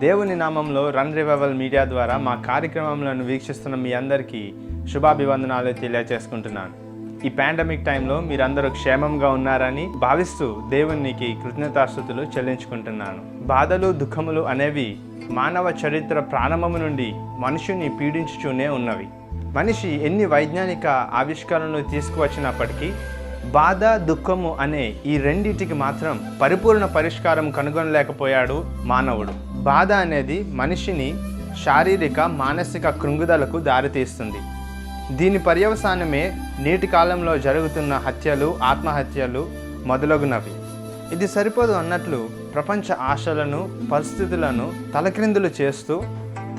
దేవుని నామంలో run revival media ద్వారా మా కార్యక్రమాలను వీక్షిస్తున్న మీ అందరికీ శుభాభివందనాలు తెలియజేసుకుంటున్నాను. ఈ పాండమిక్ టైంలో మీరందరూ క్షేమంగా ఉన్నారని భావిస్తూ దేవునికి కృతజ్ఞతాస్తుతులు చెల్లించుకుంటున్నాను. బాధలు, దుఃఖములు అనేవి మానవ చరిత్ర ప్రారంభము నుండి మనుషుని పీడించుతూనే ఉన్నవి. మనిషి ఎన్ని వైజ్ఞానిక ఆవిష్కరణలు తీసుకువచ్చినప్పటికీ బాధ, దుఃఖము అనే ఈ రెండింటికి మాత్రం పరిపూర్ణ పరిష్కారం కనుగొనలేకపోయాడు మానవుడు. బాధ అనేది మనిషిని శారీరక, మానసిక కృంగుదలకు దారితీస్తుంది. దీని పర్యవసానమే నేటి కాలంలో జరుగుతున్న హత్యలు, ఆత్మహత్యలు మొదలగునవి. ఇది సరిపోదు అన్నట్లు ప్రపంచ ఆశలను, పరిస్థితులను తలక్రిందులు చేస్తూ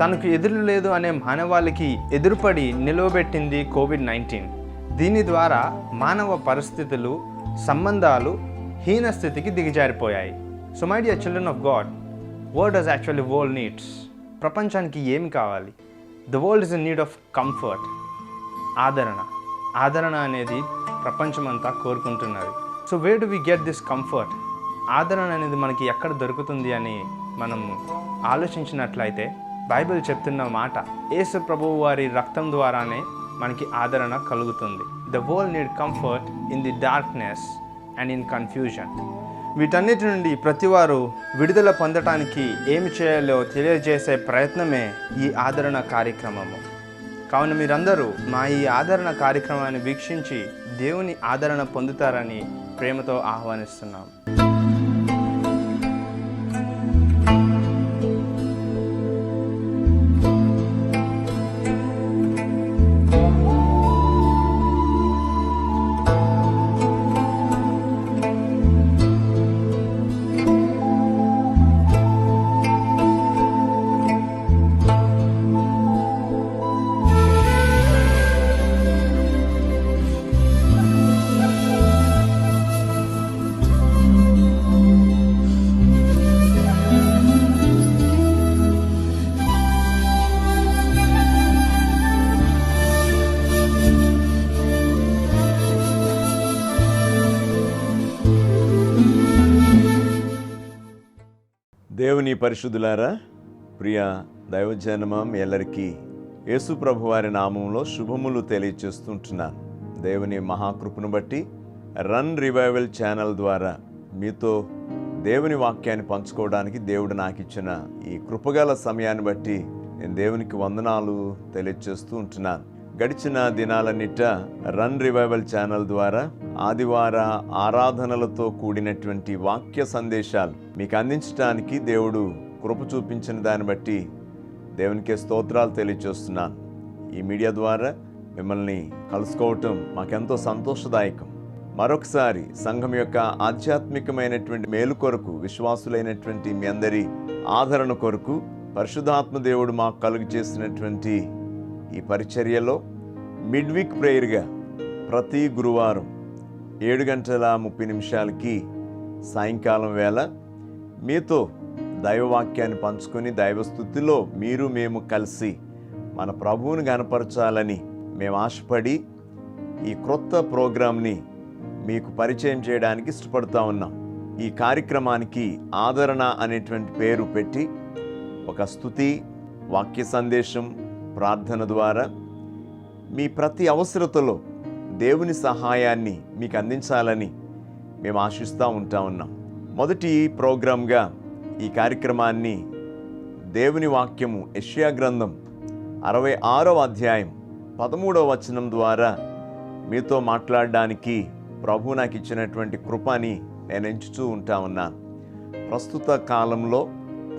తనకు ఎదురు లేదు అనే మానవాళికి ఎదురుపడి నిలువబెట్టింది కోవిడ్-19. దీని ద్వారా మానవ పరిస్థితులు, సంబంధాలు హీన స్థితికి దిగజారిపోయాయి. So my dear children of God, what does actually world needs? ప్రపంచానికి ఏమి కావాలి? The world is in need of comfort, ఆదరణ అనేది ప్రపంచమంతా కోరుకుంటున్నది. So where do we get this comfort? ఆదరణ అనేది మనకి ఎక్కడ దొరుకుతుంది అని మనం ఆలోచించినట్లయితే బైబిల్ చెప్తున్న మాట, యేసు ప్రభువు వారి రక్తం ద్వారానే మనకి ఆదరణ కలుగుతుంది. The world need comfort in the darkness and in confusion. వీటన్నిటి నుండి ప్రతివారు విడుదల పొందటానికి ఏమి చేయాలో తెలియజేసే ప్రయత్నమే ఈ ఆదరణ కార్యక్రమము. కావున మీరందరూ మా ఈ ఆదరణ కార్యక్రమాన్ని వీక్షించి దేవుని ఆదరణ పొందుతారని ప్రేమతో ఆహ్వానిస్తున్నాం. దేవుని పరిశుద్ధులారా, ప్రియ దైవజనమ, మీ అందరికీ యేసు ప్రభు వారి నామంలో శుభములు తెలియచేస్తుంటున్నాను. దేవుని మహాకృపను బట్టి రన్ రివైవల్ ఛానల్ ద్వారా మీతో దేవుని వాక్యాన్ని పంచుకోవడానికి దేవుడు నాకు ఇచ్చిన ఈ కృపగల సమయాన్ని బట్టి నేను దేవునికి వందనాలు తెలియచేస్తూ ఉంటున్నాను. గడిచిన దినాలన్నిట రన్ రివైవల్ ఛానల్ ద్వారా ఆదివార ఆరాధనలతో కూడినటువంటి వాక్య సందేశాలు మీకు అందించడానికి దేవుడు కృప చూపించిన దాన్ని బట్టి దేవునికే స్తోత్రాలు తెలియజేస్తున్నాను. ఈ మీడియా ద్వారా మిమ్మల్ని కలుసుకోవటం మాకెంతో సంతోషదాయకం. మరొకసారి సంఘం యొక్క ఆధ్యాత్మికమైనటువంటి మేలు కొరకు, విశ్వాసులైనటువంటి మీ అందరి ఆదరణ కొరకు పరిశుద్ధాత్మ దేవుడు మాకు కలుగు చేసినటువంటి ఈ పరిచర్యలో మిడ్ వీక్ ప్రేయర్గా ప్రతి గురువారం 7:30 సాయంకాలం వేళ మీతో దైవవాక్యాన్ని పంచుకొని దైవస్తుతిలో మీరు మేము కలిసి మన ప్రభువుని గణపరచాలని మేము ఆశపడి ఈ క్రొత్త ప్రోగ్రాంని మీకు పరిచయం చేయడానికి ఇష్టపడుతూ ఉన్నాం. ఈ కార్యక్రమానికి ఆదరణ అనేటువంటి పేరు పెట్టి ఒక స్తుతి, వాక్య సందేశం, ప్రార్థన ద్వారా మీ ప్రతి అవసరతలో దేవుని సహాయాన్ని మీకు అందించాలని మేము ఆశిస్తూ ఉన్నాం. మొదటి ప్రోగ్రాంగా ఈ కార్యక్రమాన్ని దేవుని వాక్యము యెషయా గ్రంథం 66వ అధ్యాయం 13వ వచనం ద్వారా మీతో మాట్లాడడానికి ప్రభు నాకు ఇచ్చినటువంటి కృపని నేను ఎంచుతూ ఉన్నాను. ప్రస్తుత కాలంలో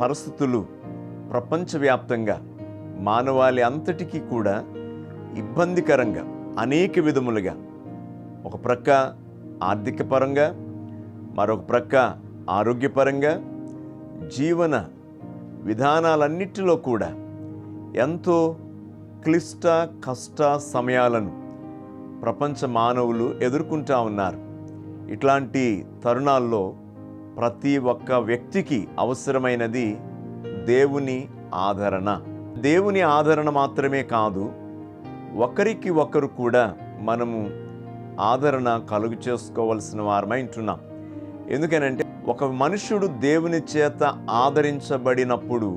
పరిస్థితులు ప్రపంచవ్యాప్తంగా మానవాళి అంతటికీ కూడా ఇబ్బందికరంగా అనేక విధములుగా, ఒక ప్రక్క ఆర్థిక పరంగా, మరొక ప్రక్క ఆరోగ్యపరంగా, జీవన విధానాలన్నిటిలో కూడా ఎంతో క్లిష్ట కష్ట సమయాలను ప్రపంచ మానవులు ఎదుర్కొంటూ ఉన్నారు. ఇట్లాంటి తరుణాల్లో ప్రతి ఒక్క వ్యక్తికి అవసరమైనది దేవుని ఆదరణ. దేవుని ఆదరణ మాత్రమే కాదు, ఒకరికి ఒకరు కూడా మనము ఆదరణ కలుగు చేసుకోవాల్సిన వారమై ఉంటున్నాం. ఎందుకనంటే ఒక మనుష్యుడు దేవుని చేత ఆదరించబడినప్పుడు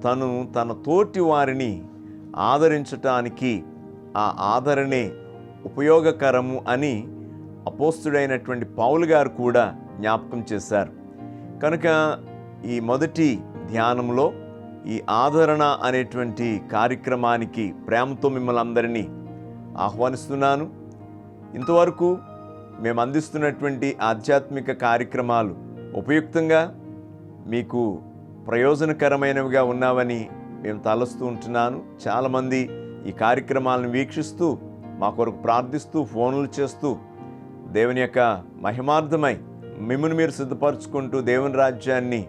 తను తన తోటి వారిని ఆదరించటానికి ఆ ఆదరణే ఉపయోగకరము అని అపోస్తుడైనటువంటి పౌలు గారు కూడా జ్ఞాపకం చేశారు. కనుక ఈ మొదటి ధ్యానంలో ఈ ఆదరణ అనేటువంటి కార్యక్రమానికి ప్రేమతో మిమ్మల్ని అందరినీ ఆహ్వానిస్తున్నాను. ఇంతవరకు మేము అందిస్తున్నటువంటి ఆధ్యాత్మిక కార్యక్రమాలు ఉపయుక్తంగా మీకు ప్రయోజనకరమైనవిగా ఉన్నావని మేము తలస్తూ ఉంటున్నాను. చాలామంది ఈ కార్యక్రమాలను వీక్షిస్తూ మా కొరకు ప్రార్థిస్తూ ఫోన్లు చేస్తూ దేవుని యొక్క మహిమార్థమై మిమ్మల్ని మీరు సిద్ధపరచుకుంటూ దేవుని రాజ్యాన్ని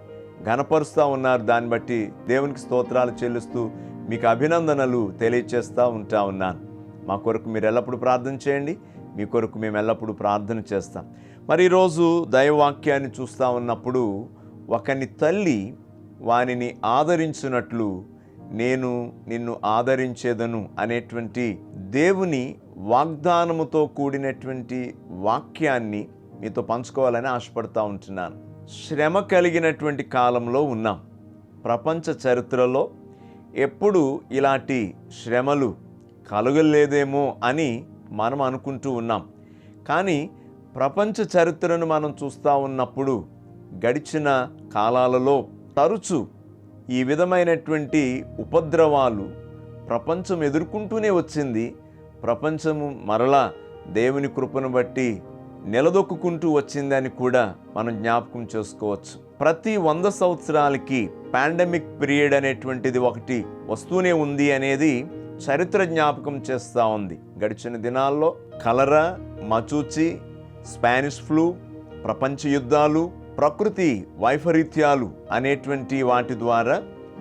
ఘనపరుస్తూ ఉన్నారు. దాన్ని బట్టి దేవునికి స్తోత్రాలు చెల్లిస్తూ మీకు అభినందనలు తెలియచేస్తూ ఉన్నాను. మా కొరకు మీరు ఎల్లప్పుడూ ప్రార్థన చేయండి. మీ కొరకు మేము ఎల్లప్పుడూ ప్రార్థన చేస్తాం. మరి ఈరోజు దైవవాక్యాన్ని చూస్తూ ఉన్నప్పుడు ఒకని తల్లి వానిని ఆదరించినట్లు నేను నిన్ను ఆదరించేదను అనేటువంటి దేవుని వాగ్దానముతో కూడినటువంటి వాక్యాన్ని మీతో పంచుకోవాలని ఆశపడుతూ ఉంటున్నాను. శ్రమ కలిగినటువంటి కాలంలో ఉన్నాం. ప్రపంచ చరిత్రలో ఎప్పుడు ఇలాంటి శ్రమలు కలగలేదేమో అని మనం అనుకుంటూ ఉన్నాం. కానీ ప్రపంచ చరిత్రను మనం చూస్తూ ఉన్నప్పుడు గడిచిన కాలాలలో తరచు ఈ విధమైనటువంటి ఉపద్రవాలు ప్రపంచం ఎదుర్కొంటూనే వచ్చింది. ప్రపంచము మరలా దేవుని కృపను బట్టి నిలదొక్కుంటూ వచ్చిందని కూడా మనం జ్ఞాపకం చేసుకోవచ్చు. ప్రతి 100 సంవత్సరాలకి పాండమిక్ పీరియడ్ అనేటువంటిది ఒకటి వస్తూనే ఉంది అనేది చరిత్ర జ్ఞాపకం చేస్తూ ఉంది. గడిచిన దినాల్లో కలరా, మచూచి, స్పానిష్ ఫ్లూ, ప్రపంచ యుద్ధాలు, ప్రకృతి వైపరీత్యాలు అనేటువంటి వాటి ద్వారా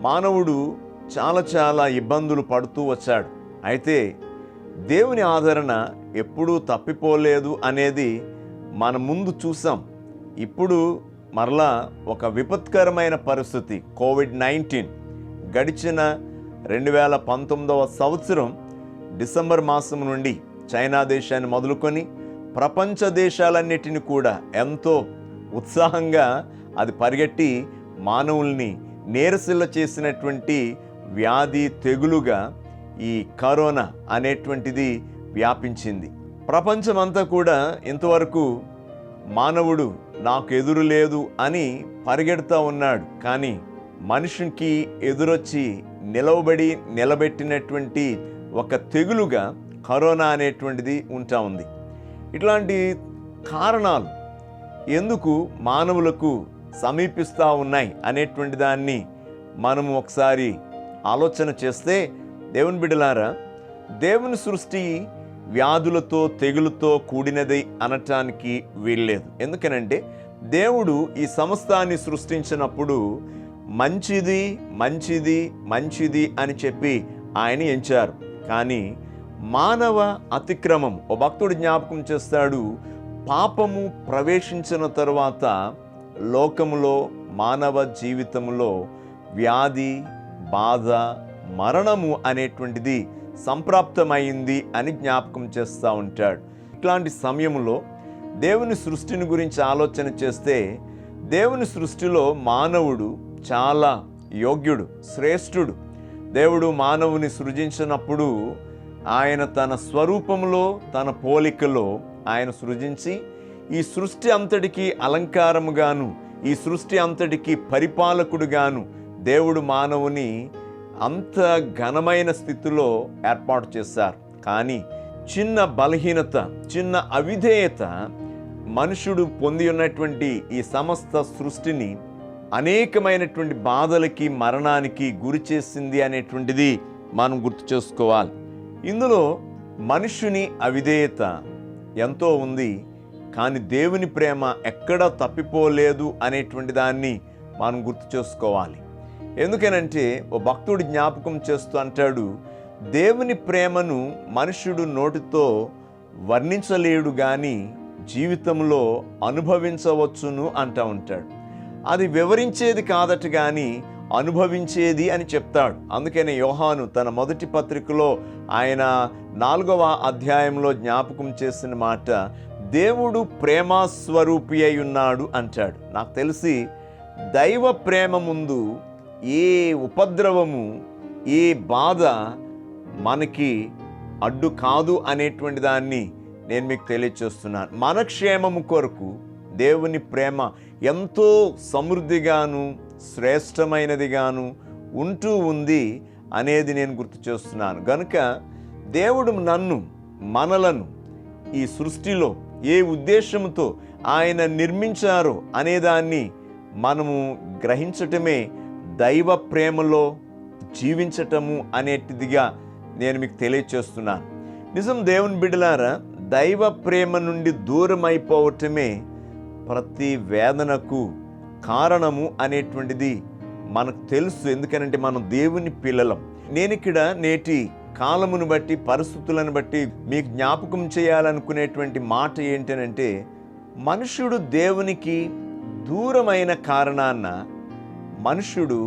మానవుడు చాలా ఇబ్బందులు పడుతూ వచ్చాడు. అయితే దేవుని ఆదరణ ఎప్పుడూ తప్పిపోలేదు అనేది మనం ముందు చూసాం. ఇప్పుడు మరలా ఒక విపత్కరమైన పరిస్థితి కోవిడ్-19 గడిచిన 2019వ సంవత్సరం డిసెంబర్ మాసం నుండి చైనా దేశాన్ని మొదలుకొని ప్రపంచ దేశాలన్నిటిని కూడా ఎంతో ఉత్సాహంగా అది పరిగెట్టి మానవుల్ని నేరసిల్ల చేసినటువంటి వ్యాధి తెగులుగా ఈ కరోనా అనేటువంటిది వ్యాపించింది. ప్రపంచమంతా కూడా ఇంతవరకు మానవుడు నాకు ఎదురు లేదు అని పరిగెడుతూ ఉన్నాడు. కానీ మనిషికి ఎదురొచ్చి నిలబెట్టినటువంటి ఒక తెగులుగా కరోనా అనేటువంటిది ఉంటా ఉంది. ఇట్లాంటి కారణాలు ఎందుకు మానవులకు సమీపిస్తూ ఉన్నాయి అనేటువంటి దాన్ని మనము ఒకసారి ఆలోచన చేస్తే, దేవుని బిడ్డలారా, దేవుని సృష్టి వ్యాధులతో తెగులతో కూడినది అనటానికి వీల్లేదు. ఎందుకనంటే దేవుడు ఈ సమస్తాన్ని సృష్టించినప్పుడు మంచిది మంచిది మంచిది అని చెప్పి ఆయన ఎంచారు. కానీ మానవ అతిక్రమం, ఓ భక్తుడు జ్ఞాపకం చేస్తాడు, పాపము ప్రవేశించిన తరువాత లోకములో మానవ జీవితంలో వ్యాధి, బాధ, మరణము అనేటువంటిది సంప్రాప్తమైంది అని జ్ఞాపకం చేస్తూ ఉంటాడు. ఇట్లాంటి సమయంలో దేవుని సృష్టిని గురించి ఆలోచన చేస్తే, దేవుని సృష్టిలో మానవుడు చాలా యోగ్యుడు, శ్రేష్ఠుడు. దేవుడు మానవుని సృజించినప్పుడు ఆయన తన స్వరూపంలో తన పోలికలో ఆయన సృజించి ఈ సృష్టి అంతటికీ అలంకారముగాను ఈ సృష్టి అంతటికీ పరిపాలకుడుగాను దేవుడు మానవుని అంత ఘనమైన స్థితిలో ఏర్పాటు చేశారు. కానీ చిన్న బలహీనత, చిన్న అవిధేయత మనుషుడు పొంది ఉన్నటువంటి ఈ సమస్త సృష్టిని అనేకమైనటువంటి బాధలకి, మరణానికి గురి చేసింది అనేటువంటిది మనం గుర్తు చేసుకోవాలి. ఇందులో మనుషుని అవిధేయత ఎంతో ఉంది, కానీ దేవుని ప్రేమ ఎక్కడా తప్పిపోలేదు అనేటువంటి దాన్ని మనం గుర్తు చేసుకోవాలి. ఎందుకనంటే ఓ భక్తుడు జ్ఞాపకం చేస్తూ అంటాడు, దేవుని ప్రేమను మనుషుడు నోటితో వర్ణించలేడు కానీ జీవితంలో అనుభవించవచ్చును అంటూ ఉంటాడు. అది వివరించేది కాదట కానీ అనుభవించేది అని చెప్తాడు. అందుకనే యోహాను తన మొదటి పత్రికలో ఆయన 4వ అధ్యాయంలో జ్ఞాపకం చేసిన మాట, దేవుడు ప్రేమస్వరూపి అయి ఉన్నాడు అంటాడు. నాకు తెలిసి దైవ ప్రేమ ముందు ఏ ఉపద్రవము, ఏ బాధ మనకి అడ్డు కాదు అనేటువంటి దాన్ని నేను మీకు తెలియచేస్తున్నాను. మన క్షేమము కొరకు దేవుని ప్రేమ ఎంతో సమృద్ధిగాను శ్రేష్టమైనదిగాను ఉంటూ ఉంది అనేది నేను గుర్తు చేస్తున్నాను. గనుక దేవుడు మనలను ఈ సృష్టిలో ఏ ఉద్దేశంతో ఆయన నిర్మించారో అనేదాన్ని మనము గ్రహించటమే దైవ ప్రేమలో జీవించటము అనేటిదిగా నేను మీకు తెలియచేస్తున్నాను. నిజం దేవుని బిడ్డలారా, దైవ ప్రేమ నుండి దూరం అయిపోవటమే ప్రతి వేదనకు కారణము అనేటువంటిది మనకు తెలుసు. ఎందుకనంటే మనం దేవుని పిల్లలం. నేను ఇక్కడ నేటి కాలమును బట్టి, పరిస్థితులను బట్టి మీకు జ్ఞాపకం చేయాలనుకునేటువంటి మాట ఏంటనంటే, మనుష్యుడు దేవునికి దూరమైన కారణాన మనుష్యుడు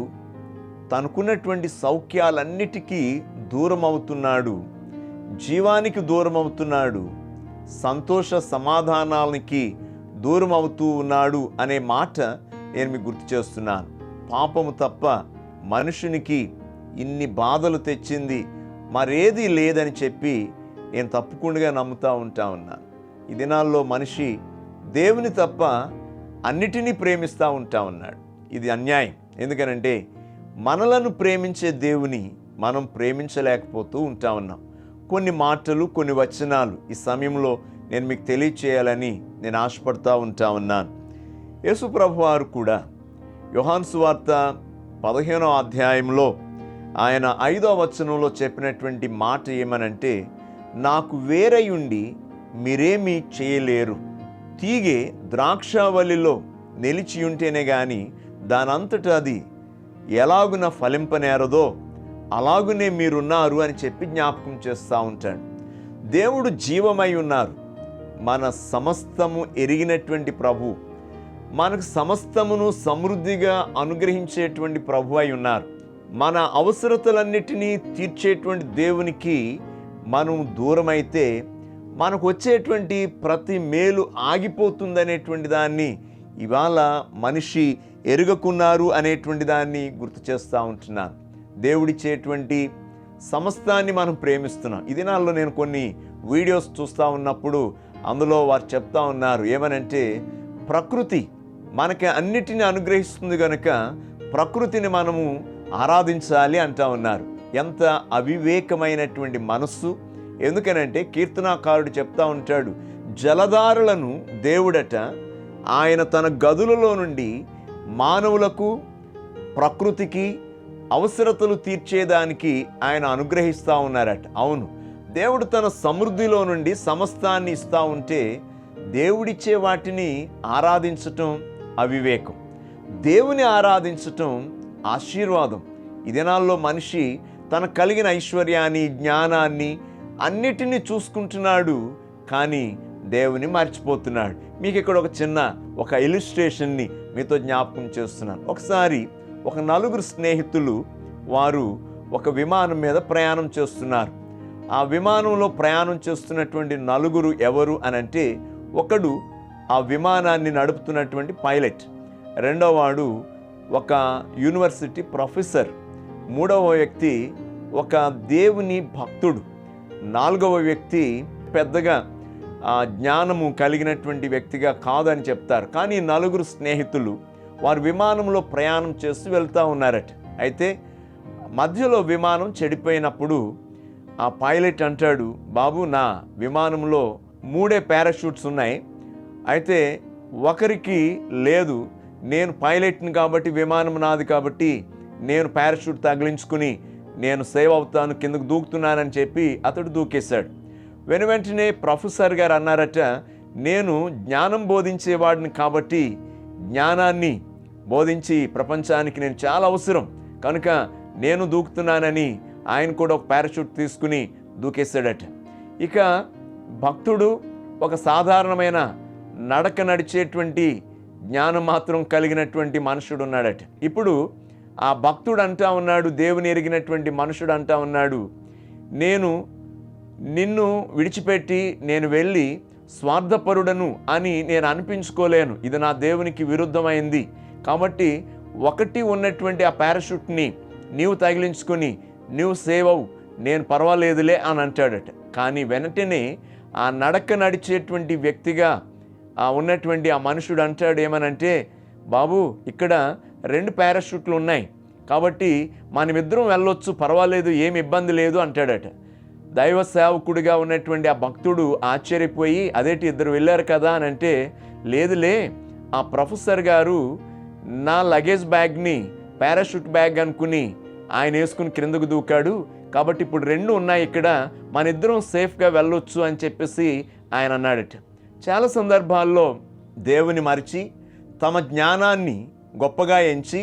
తనకున్నటువంటి సౌఖ్యాలన్నిటికీ దూరం అవుతున్నాడు, జీవానికి దూరం అవుతున్నాడు, సంతోష సమాధానాలకి దూరం అవుతూ ఉన్నాడు అనే మాట నేను మీకు గుర్తు చేస్తున్నాను. పాపము తప్ప మనుషునికి ఇన్ని బాధలు తెచ్చింది మరేది లేదని చెప్పి నేను తప్పకుండా నమ్ముతూ ఉన్నాను. ఈ దినాల్లో మనిషి దేవుని తప్ప అన్నిటినీ ప్రేమిస్తూ ఉన్నాడు. ఇది అన్యాయం. ఎందుకనంటే మనలను ప్రేమించే దేవుని మనం ప్రేమించలేకపోతూ ఉన్నాం. కొన్ని మాటలు, కొన్ని వచనాలు ఈ సమయంలో నేను మీకు తెలియచేయాలని నేను ఆశపడుతూ ఉన్నాను. యేసు ప్రభువారు కూడా యోహాను సువార్త 15వ అధ్యాయంలో ఆయన 5వ వచనంలో చెప్పినటువంటి మాట ఏమనంటే, నాకు వేరయుండి మీరేమీ చేయలేరు. తీగె ద్రాక్షావల్లిలో నిలిచి ఉంటేనే గాని దానంతటా అది ఎలాగున ఫలింపనేరదో అలాగునే మీరున్నారు అని చెప్పి జ్ఞాపకం చేస్తూ ఉంటాడు. దేవుడు జీవమై ఉన్నారు. మన సమస్తము ఎరిగినటువంటి ప్రభు, మనకు సమస్తమును సమృద్ధిగా అనుగ్రహించేటువంటి ప్రభు అయి ఉన్నారు. మన అవసరతలన్నిటినీ తీర్చేటువంటి దేవునికి మనం దూరమైతే మనకు వచ్చేటువంటి ప్రతి మేలు ఆగిపోతుందనేటువంటి దాన్ని ఇవాళ మనిషి ఎరుగకున్నారు అనేటువంటి దాన్ని గుర్తు చేస్తూ ఉంటున్నాను. దేవుడిచ్చేటువంటి సమస్తాన్ని మనం ప్రేమిస్తున్నాం. ఈ దినాల్లో నేను కొన్ని వీడియోస్ చూస్తూ ఉన్నప్పుడు అందులో వారు చెప్తా ఉన్నారు ఏమనంటే, ప్రకృతి మనకి అన్నిటిని అనుగ్రహిస్తుంది కనుక ప్రకృతిని మనము ఆరాధించాలి అంటా ఉన్నారు. ఎంత అవివేకమైనటువంటి మనస్సు! ఎందుకనంటే కీర్తనాకారుడు చెప్తా ఉంటాడు, జలధారలను దేవుడట ఆయన తన గదులలో నుండి మానవులకు, ప్రకృతికి అవసరతలు తీర్చేదానికి ఆయన అనుగ్రహిస్తూ ఉన్నారట. అవును, దేవుడు తన సమృద్ధిలో నుండి సమస్తాన్ని ఇస్తూ ఉంటే దేవుడిచ్చే వాటిని ఆరాధించటం అవివేకం, దేవుని ఆరాధించటం ఆశీర్వాదం. ఈ దినాల్లో మనిషి తన కలిగిన ఐశ్వర్యాన్ని, జ్ఞానాన్ని అన్నిటినీ చూసుకుంటున్నాడు, కానీ దేవుని మర్చిపోతున్నాడు. మీకు ఇక్కడ ఒక ఇలిస్ట్రేషన్ని మీతో జ్ఞాపకం చేస్తున్నాను. ఒకసారి ఒక 4 స్నేహితులు వారు ఒక విమానం మీద ప్రయాణం చేస్తున్నారు. ఆ విమానంలో ప్రయాణం చేస్తున్నటువంటి 4 ఎవరు అనంటే, ఒకడు ఆ విమానాన్ని నడుపుతున్నటువంటి పైలట్, రెండవ వాడు ఒక యూనివర్సిటీ ప్రొఫెసర్, మూడవ వ్యక్తి ఒక దేవుని భక్తుడు, నాలుగవ వ్యక్తి పెద్దగా జ్ఞానము కలిగినటువంటి వ్యక్తిగా కాదని చెప్తారు. కానీ 4 స్నేహితులు వారు విమానంలో ప్రయాణం చేస్తూ వెళ్తూ ఉన్నారట. అయితే మధ్యలో విమానం చెడిపోయినప్పుడు ఆ పైలట్ అంటాడు, బాబు నా విమానంలో 3 పారాషూట్స్ ఉన్నాయి, అయితే ఒకరికి లేదు, నేను పైలట్ని కాబట్టి విమానం నాది కాబట్టి నేను పారాషూట్ తగిలించుకుని నేను సేవ్ అవుతాను, కిందకు దూకుతున్నానని చెప్పి అతడు దూకేశాడు. వెనువెంటనే ప్రొఫెసర్ గారు అన్నారట, నేను జ్ఞానం బోధించేవాడిని కాబట్టి జ్ఞానాన్ని బోధించి ప్రపంచానికి నేను చాలా అవసరం కనుక నేను దూకుతున్నానని ఆయన కూడా ఒక పారాషూట్ తీసుకుని దూకేశాడట. ఇక భక్తుడు ఒక సాధారణమైన నడక నడిచేటువంటి జ్ఞానం మాత్రం కలిగినటువంటి మనుషుడు ఉన్నాడట. ఇప్పుడు ఆ భక్తుడు అంటా ఉన్నాడు, దేవుని ఎరిగినటువంటి మనుషుడు అంటా ఉన్నాడు, నేను నిన్ను విడిచిపెట్టి నేను వెళ్ళి స్వార్థపరుడను అని నేను అనిపించుకోలేను, ఇది నా దేవునికి విరుద్ధమైంది, కాబట్టి ఒకటి ఉన్నటువంటి ఆ పారాషూట్ని నీవు తగిలించుకొని నీవు సేవ్ అవు, నేను పర్వాలేదులే అని అంటాడట. కానీ వెంటనే ఆ నడక నడిచేటువంటి వ్యక్తిగా ఉన్నటువంటి ఆ మనుషుడు అంటాడు ఏమనంటే, బాబు ఇక్కడ 2 పారాషూట్లు ఉన్నాయి కాబట్టి మనమిద్దరం వెళ్ళొచ్చు, పర్వాలేదు, ఏమి ఇబ్బంది లేదు అంటాడట. దైవ సేవకుడిగా ఉన్నటువంటి ఆ భక్తుడు ఆశ్చర్యపోయి, అదేంటి ఇద్దరు వెళ్ళారు కదా అని అంటే, లేదులే ఆ ప్రొఫెసర్ గారు నా లగేజ్ బ్యాగ్ని పారాషూట్ బ్యాగ్ అనుకుని ఆయన వేసుకుని క్రిందకు దూకాడు, కాబట్టి ఇప్పుడు 2 ఉన్నాయి ఇక్కడ, మన ఇద్దరం సేఫ్గా వెళ్ళొచ్చు అని చెప్పేసి ఆయన అన్నాడట. చాలా సందర్భాల్లో దేవుని మరిచి తమ జ్ఞానాన్ని గొప్పగా ఎంచి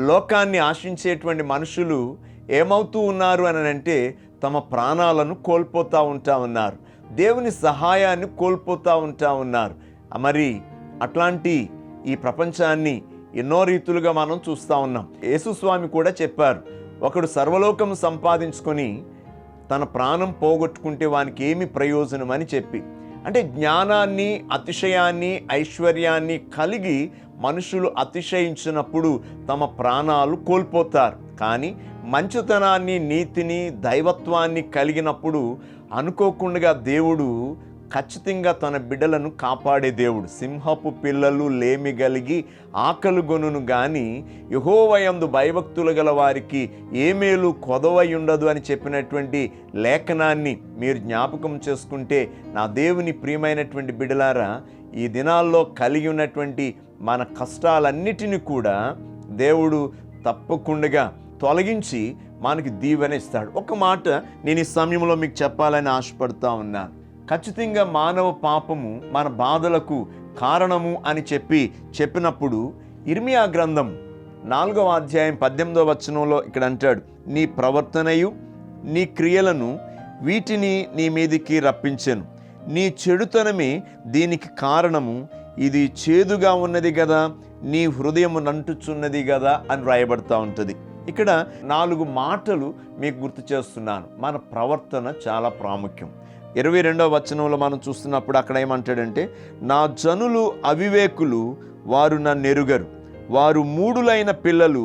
లోకాన్ని ఆశించేటువంటి మనుషులు ఏమవుతూ ఉన్నారు అని అంటే తమ ప్రాణాలను కోల్పోతూ ఉంటా ఉన్నారు, దేవుని సహాయాన్ని కోల్పోతూ ఉంటా ఉన్నారు. మరి అట్లాంటి ఈ ప్రపంచాన్ని ఎన్నో రీతులుగా మనం చూస్తూ ఉన్నాం. యేసుస్వామి కూడా చెప్పారు, ఒకడు సర్వలోకం సంపాదించుకొని తన ప్రాణం పోగొట్టుకుంటే వానికి ఏమి ప్రయోజనం అని చెప్పి. అంటే జ్ఞానాన్ని, అతిశయాన్ని, ఐశ్వర్యాన్ని కలిగి మనుషులు అతిశయించినప్పుడు తమ ప్రాణాలు కోల్పోతారు. కానీ మంచితనాన్ని, నీతిని, దైవత్వాన్ని కలిగినప్పుడు అనుకోకుండా దేవుడు ఖచ్చితంగా తన బిడ్డలను కాపాడే దేవుడు. సింహపు పిల్లలు లేమి కలిగి ఆకలి గొనును గాని యెహోవాయందు భయభక్తులు గల వారికి ఏ మేలు కొదవై ఉండదు అని చెప్పినటువంటి లేఖనాన్ని మీరు జ్ఞాపకం చేసుకుంటే, నా దేవుని ప్రియమైనటువంటి బిడ్డలారా, ఈ దినాల్లో కలిగి ఉన్నటువంటి మన కష్టాలన్నిటినీ కూడా దేవుడు తప్పకుండా తొలగించి మనకి దీవెన ఇస్తాడు. ఒక మాట నేను ఈ సమయంలో మీకు చెప్పాలని ఆశపడుతూ ఉన్నాను. ఖచ్చితంగా మానవ పాపము మన బాధలకు కారణము అని చెప్పినప్పుడు ఇర్మియా గ్రంథం 4వ అధ్యాయం 18వ వచనంలో ఇక్కడ అంటాడు, నీ ప్రవర్తనయు నీ క్రియలను వీటిని నీ మీదికి రప్పించెను, నీ చెడుతనమే దీనికి కారణము, ఇది చేదుగా ఉన్నది కదా, నీ హృదయము నంటుచున్నది కదా అని రాయబడతా ఉంటుంది. ఇక్కడ 4 మాటలు మీకు గుర్తు చేస్తున్నాను. మన ప్రవర్తన చాలా ప్రాముఖ్యం. 22వ వచనంలో మనం చూస్తున్నప్పుడు అక్కడ ఏమంటాడంటే, నా జనులు అవివేకులు, వారు నన్ను ఎరుగరు, వారు మూఢులైన పిల్లలు,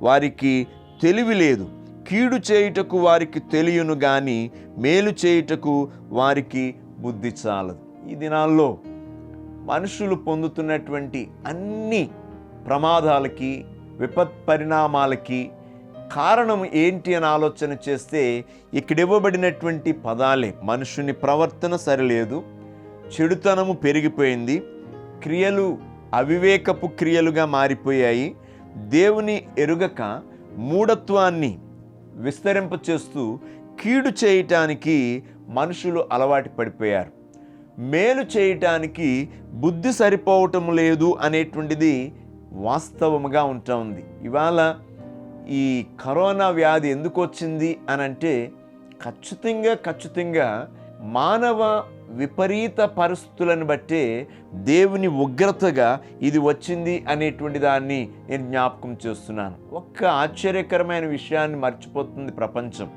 వారికి తెలివి లేదు, కీడు చేయుటకు వారికి తెలియను గాని మేలు చేయుటకు వారికి బుద్ధి చాలదు. ఈ దినాల్లో మనుషులు పొందుతున్నటువంటి అన్ని ప్రమాదాలకి, విపత్ పరిణామాలకి కారణం ఏంటి అని ఆలోచన చేస్తే ఇక్కడ ఇవ్వబడినటువంటి పదాలే. మనుషుని ప్రవర్తన సరిలేదు, చెడుతనము పెరిగిపోయింది, క్రియలు అవివేకపు క్రియలుగా మారిపోయాయి, దేవుని ఎరుగక మూఢత్వాన్ని విస్తరింపచేస్తూ కీడు చేయటానికి మనుషులు అలవాటు పడిపోయారు, మేలు చేయటానికి బుద్ధి సరిపోవటం లేదు అనేటువంటిది వాస్తవముగా ఉంటుంది. ఇవాళ ఈ కరోనా వ్యాధి ఎందుకు వచ్చింది అని అంటే ఖచ్చితంగా మానవ విపరీత పరిస్థితులను బట్టే దేవుని ఉగ్రతగా ఇది వచ్చింది అనేటువంటి దాన్ని నేను జ్ఞాపకం చేస్తున్నాను. ఒక్క ఆశ్చర్యకరమైన విషయాన్ని మర్చిపోతుంది ప్రపంచం.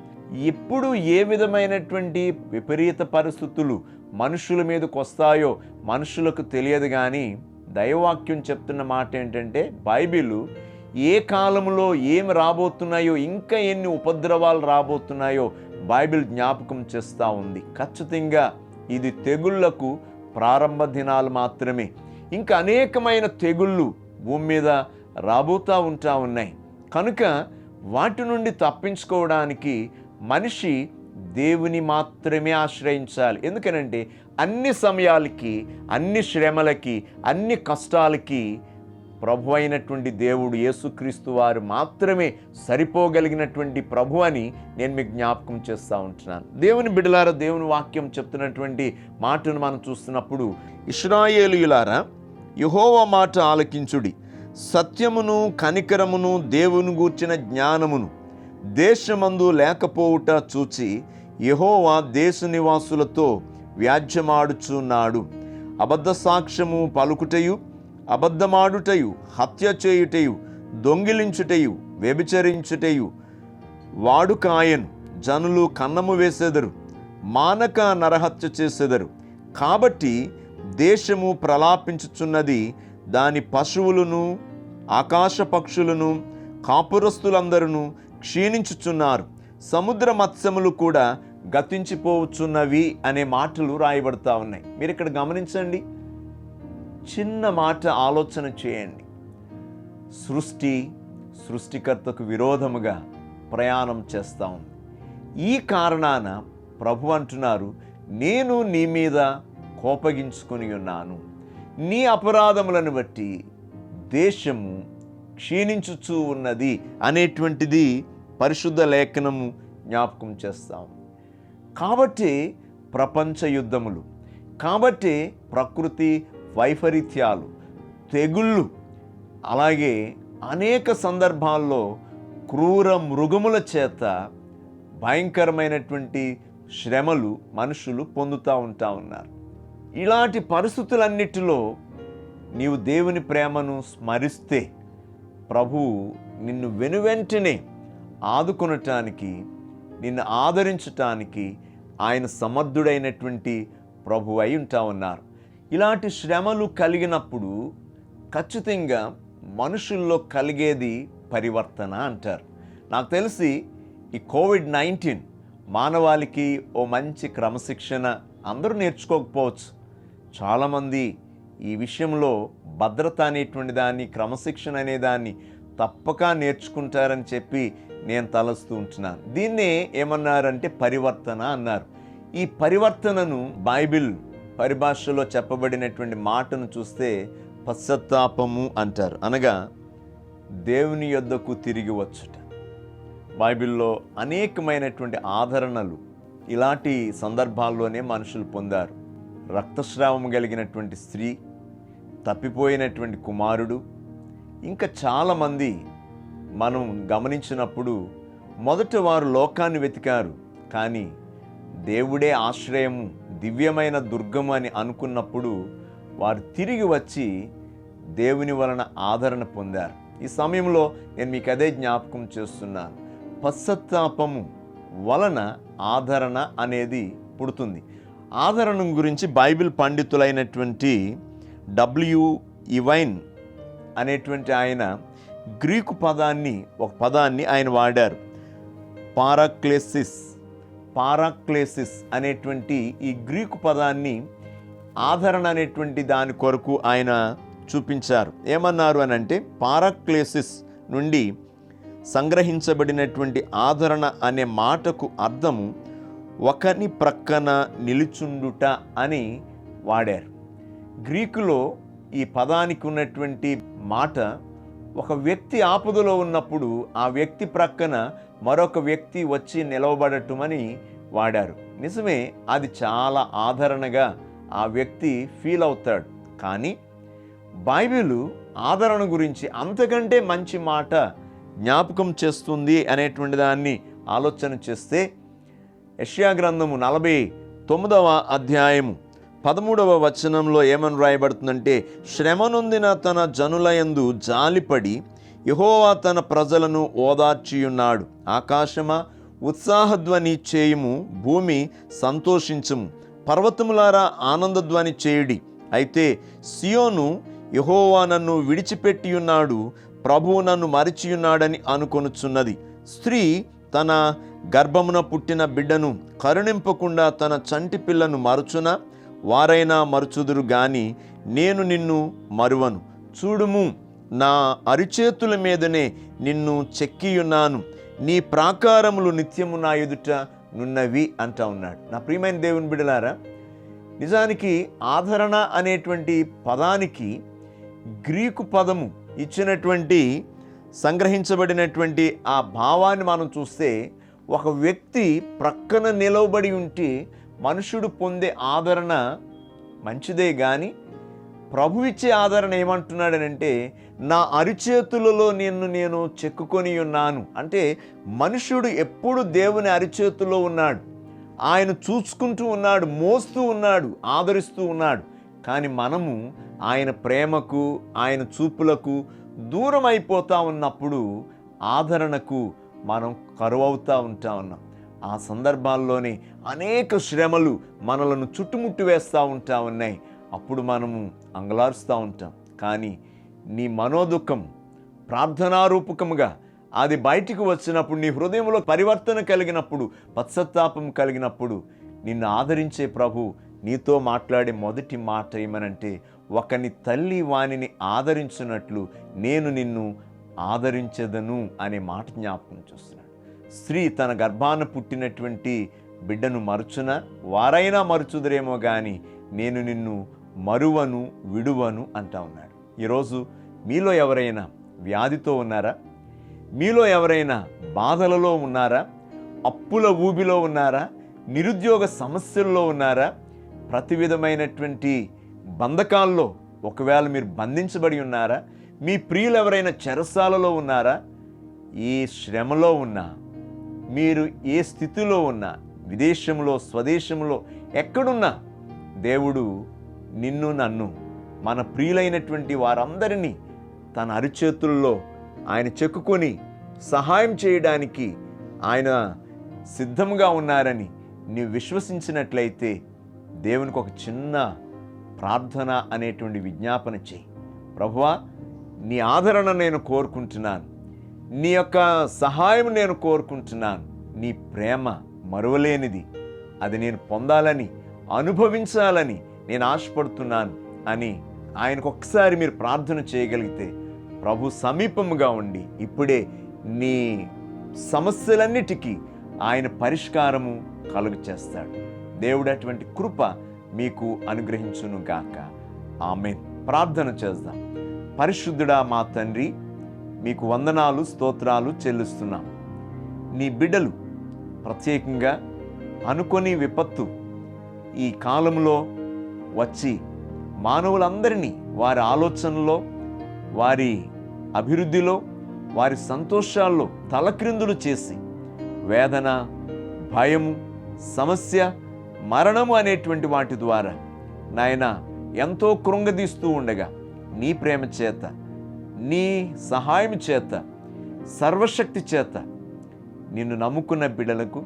ఎప్పుడు ఏ విధమైనటువంటి విపరీత పరిస్థితులు మనుషుల మీదకు వస్తాయో మనుషులకు తెలియదు. కానీ దైవవాక్యం చెప్తున్న మాట ఏంటంటే, బైబిల్ ఏ కాలంలో ఏమి రాబోతున్నాయో, ఇంకా ఎన్ని ఉపద్రవాలు రాబోతున్నాయో బైబిల్ జ్ఞాపకం చేస్తూ ఉంది. ఖచ్చితంగా ఇది తెగుళ్లకు ప్రారంభ దినాలు మాత్రమే. ఇంకా అనేకమైన తెగుళ్ళు భూమి మీద రాబోతూ ఉన్నాయి. కనుక వాటి నుండి తప్పించుకోవడానికి మనిషి దేవుని మాత్రమే ఆశ్రయించాలి. ఎందుకనంటే అన్ని సమయాలకి, అన్ని శ్రమలకి, అన్ని కష్టాలకి ప్రభు అయినటువంటి దేవుడు యేసుక్రీస్తు వారు మాత్రమే సరిపోగలిగినటువంటి ప్రభు అని నేను మీకు జ్ఞాపకం చేస్తూ ఉంటున్నాను. దేవుని బిడ్డలారా, దేవుని వాక్యం చెప్తున్నటువంటి మాటను మనం చూస్తున్నప్పుడు, ఇశ్రాయేలీయులారా యెహోవా మాట ఆలకించుడి, సత్యమును కనికరమును దేవుని గూర్చిన జ్ఞానమును దేశమందు లేకపోవుట చూచి యెహోవా దేశ నివాసులతో వ్యాజ్యమాడుచున్నాడు. అబద్ధ సాక్ష్యము పలుకుటయు, అబద్ధమాడుటయు, హత్య చేయుటయు, దొంగిలించుటయు, వ్యభిచరించుటయు వాడుకాయను. జనులు కన్నము వేసెదరు, మానక నరహత్య చేసెదరు. కాబట్టి దేశము ప్రలాపించుచున్నది, దాని పశువులను ఆకాశ పక్షులను కాపురస్తులందరూ క్షీణించుచున్నారు, సముద్ర మత్స్యములు కూడా గతించిపోవచ్చున్నవి అనే మాటలు రాయబడతా ఉన్నాయి. మీరు ఇక్కడ గమనించండి, చిన్న మాట ఆలోచన చేయండి. సృష్టికర్తకు విరోధముగా ప్రయాణం చేస్తూ ఉంది. ఈ కారణాన ప్రభు అంటున్నారు, నేను నీ మీద కోపగించుకొని ఉన్నాను, నీ అపరాధములను బట్టి దేశము క్షీణించుచూ ఉన్నది అనేటువంటిది పరిశుద్ధ లేఖనము జ్ఞాపకం చేస్తాం. కాబట్టి ప్రపంచ యుద్ధములు, కాబట్టి ప్రకృతి వైపరీత్యాలు, తెగుళ్ళు, అలాగే అనేక సందర్భాల్లో క్రూర మృగముల చేత భయంకరమైనటువంటి శ్రమలు మనుషులు పొందుతూ ఉన్నారు. ఇలాంటి పరిస్థితులన్నిటిలో నీవు దేవుని ప్రేమను స్మరిస్తే ప్రభువు నిన్ను వెనువెంటనే ఆదుకొనటానికి, నిన్ను ఆదరించటానికి ఆయన సమర్థుడైనటువంటి ప్రభువు అయి ఉంటా ఉన్నారు. ఇలాంటి శ్రమలు కలిగినప్పుడు ఖచ్చితంగా మనుషుల్లో కలిగేది పరివర్తన అంటారు. నాకు తెలిసి ఈ కోవిడ్-19 మానవాళికి ఓ మంచి క్రమశిక్షణ అందరూ నేర్చుకోకపోవచ్చు. చాలామంది ఈ విషయంలో భద్రత అనేటువంటి దాన్ని, క్రమశిక్షణ అనే దాన్ని తప్పక నేర్చుకుంటారని చెప్పి నేను తలస్తూ ఉంటున్నాను. దీన్నే ఏమన్నారంటే పరివర్తన అన్నారు. ఈ పరివర్తనను బైబిల్ పరిభాషలో చెప్పబడినటువంటి మాటను చూస్తే పశ్చాత్తాపము అంటారు. అనగా దేవుని యొద్దకు తిరిగి వచ్చుట. బైబిల్లో అనేకమైనటువంటి ఆదరణలు ఇలాంటి సందర్భాల్లోనే మనుషులు పొందారు. రక్తస్రావం కలిగినటువంటి స్త్రీ, తప్పిపోయినటువంటి కుమారుడు, ఇంకా చాలామంది మనం గమనించినప్పుడు మొదట వారు లోకాన్ని వెతికారు, కానీ దేవుడే ఆశ్రయము, దివ్యమైన దుర్గము అని అనుకున్నప్పుడు వారు తిరిగి వచ్చి దేవుని వలన ఆదరణ పొందారు. ఈ సమయంలో నేను మీకు అదే జ్ఞాపకం చేస్తున్నాను. పశ్చాత్తాపము వలన ఆదరణ అనేది పుడుతుంది. ఆదరణ గురించి బైబిల్ పండితులైనటువంటి W. ఇవైన్ అనేటువంటి ఆయన గ్రీకు ఒక పదాన్ని ఆయన వాడారు. పారాక్లేసిస్ అనేటువంటి ఈ గ్రీకు పదాన్ని ఆదరణ అనేటువంటి దాని కొరకు ఆయన చూపించారు. ఏమన్నారు అని అంటే, పారాక్లేసిస్ నుండి సంగ్రహించబడినటువంటి ఆదరణ అనే మాటకు అర్థము ఒకని ప్రక్కన నిలుచుండుట అని వాడారు. గ్రీకులో ఈ పదానికి ఉన్నటువంటి మాట, ఒక వ్యక్తి ఆపదలో ఉన్నప్పుడు ఆ వ్యక్తి ప్రక్కన మరొక వ్యక్తి వచ్చి నిలవబడటమని వాడారు. నిజమే, అది చాలా ఆదరణగా ఆ వ్యక్తి ఫీల్ అవుతాడు. కానీ బైబిలు ఆదరణ గురించి అంతకంటే మంచి మాట జ్ఞాపకం చేస్తుంది అనేటువంటి దాన్ని ఆలోచన చేస్తే, యెషయా గ్రంథము 49వ అధ్యాయము 13వ వచనంలో ఏమని రాయబడుతుందంటే, శ్రమనొందిన తన జనులయందు జాలిపడి యెహోవా తన ప్రజలను ఓదార్చియున్నాడు. ఆకాశమా ఉత్సాహధ్వని చేయుము, భూమి సంతోషించుము, పర్వతములారా ఆనందధ్వని చేయుడి. అయితే సియోను, యెహోవా నన్ను విడిచిపెట్టియున్నాడు, ప్రభువు నన్ను మరిచియున్నాడని అనుకొనుచున్నది. స్త్రీ తన గర్భమున పుట్టిన బిడ్డను కరుణింపకుండా తన చంటి పిల్లను మరుచునా? వారైనా మరుచుదురు గాని నేను నిన్ను మరువను. చూడుము, నా అరిచేతుల మీదనే నిన్ను చెక్కియున్నాను, నీ ప్రాకారములు నిత్యము నా ఎదుట నున్నవి అంటా ఉన్నాడు. నా ప్రియమైన దేవుని బిడ్డలారా, నిజానికి ఆదరణ అనేటువంటి పదానికి గ్రీకు పదము ఇచ్చినటువంటి సంగ్రహించబడినటువంటి ఆ భావాన్ని మనం చూస్తే, ఒక వ్యక్తి ప్రక్కన నిలవబడి ఉంటే మనుషుడు పొందే ఆదరణ మంచిదే, కానీ ప్రభు ఇచ్చే ఆదరణ ఏమంటున్నాడనంటే, నా అరిచేతులలో నేను చెక్కుకొని ఉన్నాను. అంటే మనుషుడు ఎప్పుడు దేవుని అరిచేతుల్లో ఉన్నాడు, ఆయన చూసుకుంటూ ఉన్నాడు, మోస్తూ ఉన్నాడు, ఆదరిస్తూ ఉన్నాడు. కానీ మనము ఆయన ప్రేమకు, ఆయన చూపులకు దూరం అయిపోతూ ఉన్నప్పుడు ఆదరణకు మనం కరువవుతూ ఉంటా ఉన్నాం. ఆ సందర్భాల్లోనే అనేక శ్రమలు మనలను చుట్టుముట్టు వేస్తూ ఉంటా ఉన్నాయి. అప్పుడు మనము అంగలారుస్తూ ఉంటాం. కానీ నీ మనోదుఖం ప్రార్థనారూపకముగా అది బయటికి వచ్చినప్పుడు, నీ హృదయంలో పరివర్తన కలిగినప్పుడు, పశ్చాత్తాపం కలిగినప్పుడు నిన్ను ఆదరించే ప్రభు నీతో మాట్లాడే మొదటి మాట ఏమనంటే, ఒకని తల్లి వానిని ఆదరించినట్లు నేను నిన్ను ఆదరించదను అనే మాట జ్ఞాపకం చేస్తున్నాడు. స్త్రీ తన గర్భాన పుట్టినటువంటి బిడ్డను మరుచున వారైనా మరుచుదురేమో కానీ నేను నిన్ను మరువను విడువను అంటా ఉన్నాడు. ఈరోజు మీలో ఎవరైనా వ్యాధితో ఉన్నారా? మీలో ఎవరైనా బాధలలో ఉన్నారా? అప్పుల ఊబిలో ఉన్నారా? నిరుద్యోగ సమస్యల్లో ఉన్నారా? ప్రతి విధమైనటువంటి బంధకాల్లో ఒకవేళ మీరు బంధించబడి ఉన్నారా? మీ ప్రియులు ఎవరైనా చెరసాలలో ఉన్నారా? ఈ శ్రమలో ఉన్నా, మీరు ఏ స్థితిలో ఉన్నా, విదేశంలో స్వదేశంలో ఎక్కడున్నా దేవుడు నిన్ను నన్ను మన ప్రియులైనటువంటి వారందరినీ తన అరిచేతుల్లో ఆయన చెక్కుకొని సహాయం చేయడానికి ఆయన సిద్ధంగా ఉన్నారని నీవు విశ్వసించినట్లయితే దేవునికి ఒక చిన్న ప్రార్థన అనేటువంటి విజ్ఞాపన చేయి. ప్రభువా, నీ ఆదరణ నేను కోరుకుంటున్నాను, నీ యొక్క సహాయం నేను కోరుకుంటున్నాను, నీ ప్రేమ మరువలేనిది, అది నేను పొందాలని అనుభవించాలని నేను ఆశపడుతున్నాను అని ఆయనకు ఒకసారి మీరు ప్రార్థన చేయగలిగితే ప్రభు సమీపముగా ఉండి ఇప్పుడే నీ సమస్యలన్నిటికీ ఆయన పరిష్కారము కలుగు చేస్తాడు. దేవుడు అటువంటి కృప మీకు అనుగ్రహించును గాక. ఆమేన్. ప్రార్థన చేద్దాం. పరిశుద్ధుడా మా తండ్రి, మీకు వందనాలు స్తోత్రాలు చెల్లిస్తున్నాం. నీ బిడ్డలు ప్రత్యేకంగా అనుకోని విపత్తు ఈ కాలంలో వచ్చి మానవులందరినీ వారి ఆలోచనలో, వారి అభివృద్ధిలో, వారి సంతోషాల్లో తలక్రిందులు చేసి వేదన, భయము, సమస్య, మరణము అనేటువంటి వాటి ద్వారా నాయన ఎంతో కృంగదీస్తూ ఉండగా నీ ప్రేమ చేత, నీ సహాయం చేత, సర్వశక్తి చేత నిన్ను నమ్ముకున్న బిడ్డలకు,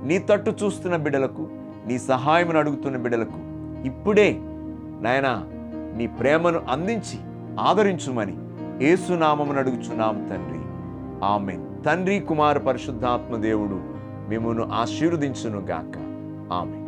నీ తట్టు చూస్తున్న బిడ్డలకు, నీ సహాయం అడుగుతున్న బిడ్డలకు ఇప్పుడే నాయన నీ ప్రేమను అందించి ఆదరించుమని యేసు నామమున అడుగుచున్నాము తండ్రి. ఆమేన్. తండ్రి, కుమార, పరిశుద్ధాత్మ దేవుడు మిమ్మును ఆశీర్వదించును గాక. ఆమేన్.